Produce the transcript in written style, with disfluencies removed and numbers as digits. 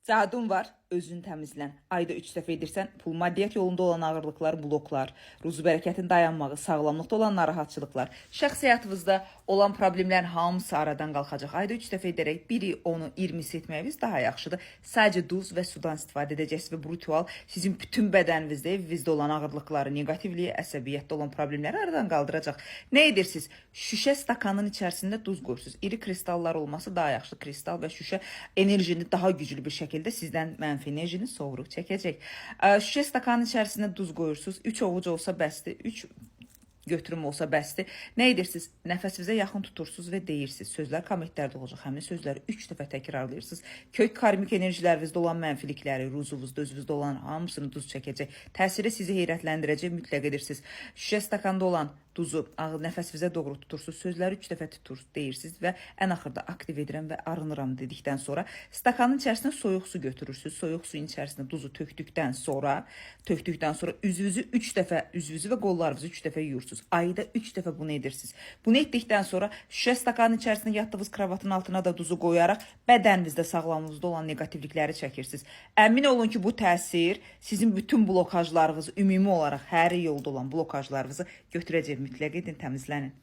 Cadun var, özünü təmizlən. Ayda 3 dəfə edirsən, pul maddiyyat yolunda olan ağırlıqlar, bloklar, ruzu bərəkətin dayanmağı, sağlamlıqda olan narahatçılıqlar, şəxsi həyatınızda olan problemlərin hamısı aradan qalxacaq. Ayda 3 dəfə edərək 1-i, 10-u, 20-si etməyiniz daha yaxşıdır. Sadəcə duz və sudan istifadə edəcəksiniz və bu ritual sizin bütün bədəninizdə, evinizdə olan ağırlıqları, negativliyi, əsəbiyyətdə olan problemləri aradan qaldıracaq. Nə edirsiniz? Şüşə stakanın içərisində duz qoyursunuz. İri kristallar olması daha yaxşı. Kristal və şüşə enerjini daha güclü bir şəkildə sizdən mənfi enerjini soğuruq çəkəcək. Şüşə stakanın içərisində duz qoyursunuz. 3 ovuc olsa bəsdir. 3 götürüm olsa bəsdir. Nə edirsiniz? Nəfəsinizə yaxın tutursunuz və deyirsiniz. Sözlər kommentlərdə olacaq. Həmin sözləri 3 dəfə təkrarlayırsınız. Kök karmik enerjilərinizdə olan mənfilikləri, ruzunuzda, özünüzdə olan hamısını duz çəkəcək. Təsiri sizi heyrətləndirəcək, mütləq edirsiniz. Şüşə stakanda olan duzu nəfəsinizə doğru tutursunuz. Sözləri 3 dəfə tutursunuz, deyirsiniz və ən axırda aktiv edirəm və arınıram dedikdən sonra stakanın içərisinə soyuq su götürürsünüz. Soyuq suyun içərisinə duzu tökdükdən sonra üzünüzü 3 dəfə, üzünüzü və qollarınızı 3 dəfə yuyursunuz. Ayda 3 dəfə bunu edirsiniz. Bunu etdikdən sonra şüşə stakanın içərisində yatdığınız kravatın altına da duzu qoyaraq bədəninizdə, sağlamlığınızda olan negativlikləri çəkirsiniz. Əmin olun ki, bu təsir sizin bütün blokajlarınızı, ümumi olaraq hər yolda olan blokajlarınızı götürəcək. Mütləq edin, təmizlənin.